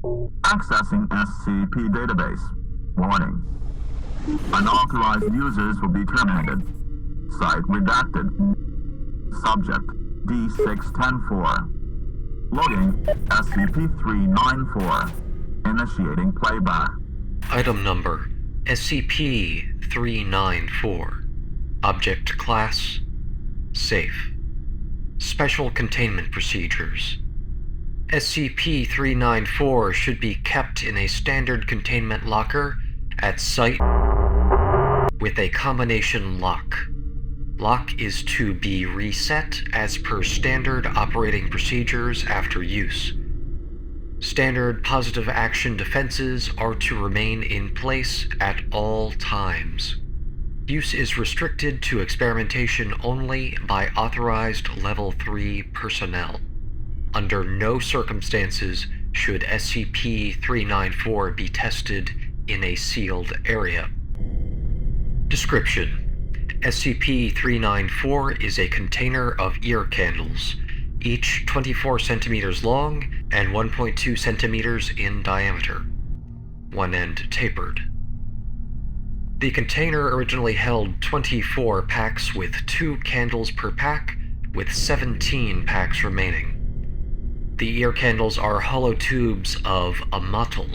Accessing SCP database. Warning. Unauthorized users will be terminated. Site redacted. Subject D6104. Loading SCP-394. Initiating playback. Item number SCP-394. Object Class Safe. Special Containment Procedures. SCP-394 should be kept in a standard containment locker at site with a combination lock. Lock is to be reset as per standard operating procedures after use. Standard positive action defenses are to remain in place at all times. Use is restricted to experimentation only by authorized Level 3 personnel. Under no circumstances should SCP-394 be tested in a sealed area. Description: SCP-394 is a container of ear candles, each 24 centimeters long and 1.2 centimeters in diameter, one end tapered. The container originally held 24 packs with 2 candles per pack, with 17 packs remaining. The ear candles are hollow tubes of amatl,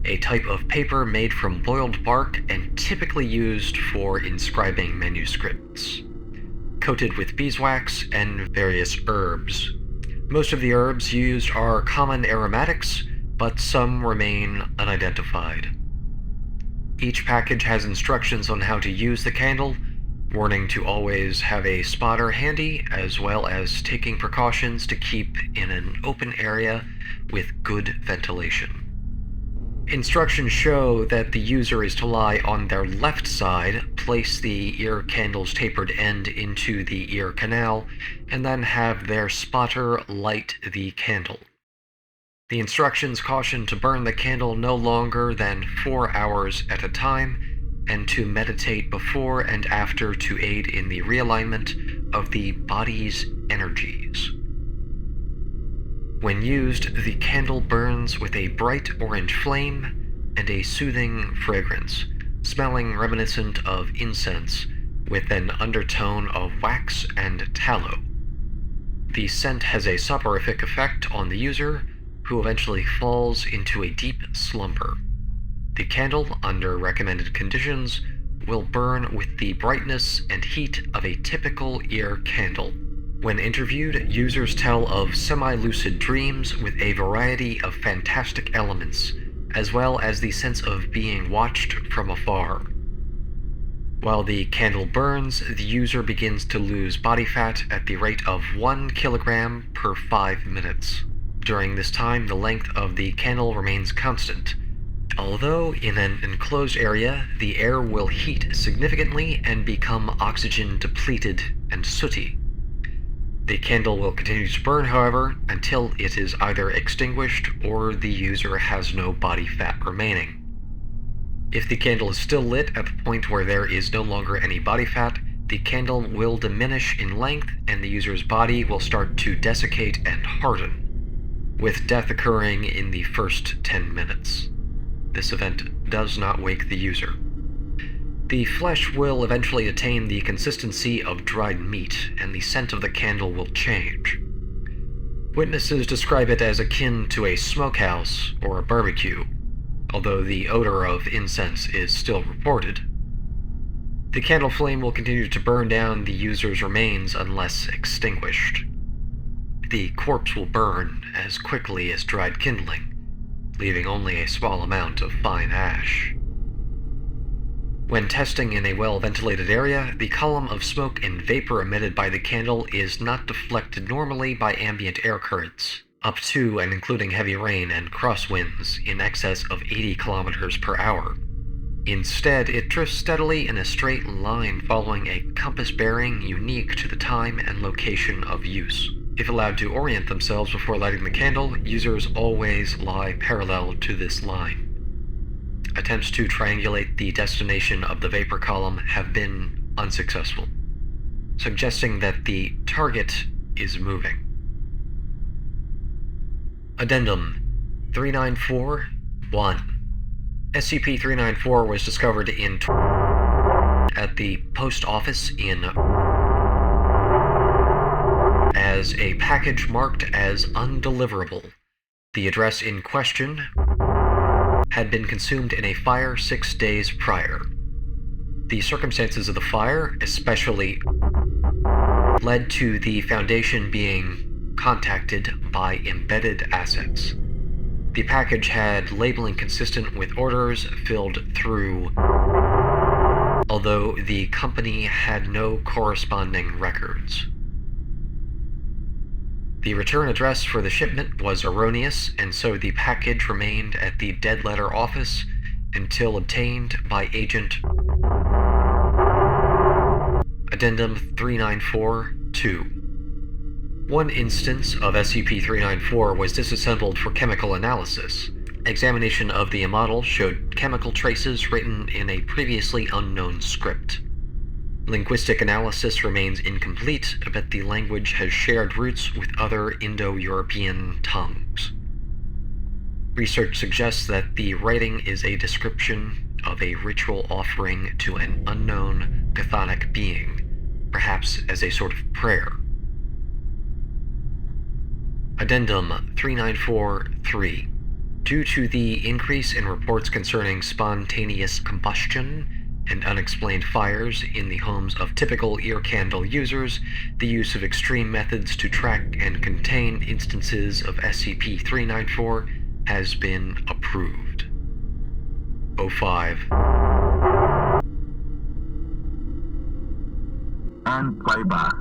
a type of paper made from boiled bark and typically used for inscribing manuscripts, coated with beeswax and various herbs. Most of the herbs used are common aromatics, but some remain unidentified. Each package has instructions on how to use the candle, warning to always have a spotter handy, as well as taking precautions to keep in an open area with good ventilation. Instructions show that the user is to lie on their left side, place the ear candle's tapered end into the ear canal, and then have their spotter light the candle. The instructions caution to burn the candle no longer than 4 hours at a time, and to meditate before and after to aid in the realignment of the body's energies. When used, the candle burns with a bright orange flame and a soothing fragrance, smelling reminiscent of incense with an undertone of wax and tallow. The scent has a soporific effect on the user, who eventually falls into a deep slumber. The candle, under recommended conditions, will burn with the brightness and heat of a typical ear candle. When interviewed, users tell of semi-lucid dreams with a variety of fantastic elements, as well as the sense of being watched from afar. While the candle burns, the user begins to lose body fat at the rate of 1 kilogram per 5 minutes. During this time, the length of the candle remains constant. Although in an enclosed area, the air will heat significantly and become oxygen depleted and sooty. The candle will continue to burn, however, until it is either extinguished or the user has no body fat remaining. If the candle is still lit at the point where there is no longer any body fat, the candle will diminish in length and the user's body will start to desiccate and harden, with death occurring in the first 10 minutes. This event does not wake the user. The flesh will eventually attain the consistency of dried meat, and the scent of the candle will change. Witnesses describe it as akin to a smokehouse or a barbecue, although the odor of incense is still reported. The candle flame will continue to burn down the user's remains unless extinguished. The corpse will burn as quickly as dried kindling, leaving only a small amount of fine ash. When testing in a well-ventilated area, the column of smoke and vapor emitted by the candle is not deflected normally by ambient air currents, up to and including heavy rain and crosswinds in excess of 80 kilometers per hour. Instead, it drifts steadily in a straight line following a compass bearing unique to the time and location of use. If allowed to orient themselves before lighting the candle, users always lie parallel to this line. Attempts to triangulate the destination of the vapor column have been unsuccessful, suggesting that the target is moving. Addendum: 394-1. SCP-394 was discovered at the post office as a package marked as undeliverable. The address in question had been consumed in a fire 6 days prior. The circumstances of the fire especially led to the Foundation being contacted by embedded assets. The package had labeling consistent with orders filled through, although the company had no corresponding records. The return address for the shipment was erroneous, and so the package remained at the Dead Letter office until obtained by Agent Addendum 394-2. One instance of SCP-394 was disassembled for chemical analysis. Examination of the model showed chemical traces written in a previously unknown script. Linguistic analysis remains incomplete, but the language has shared roots with other Indo-European tongues. Research suggests that the writing is a description of a ritual offering to an unknown chthonic being, perhaps as a sort of prayer. Addendum 394-3. Due to the increase in reports concerning spontaneous combustion and unexplained fires in the homes of typical ear candle users, the use of extreme methods to track and contain instances of SCP-394 has been approved. 05. And playback.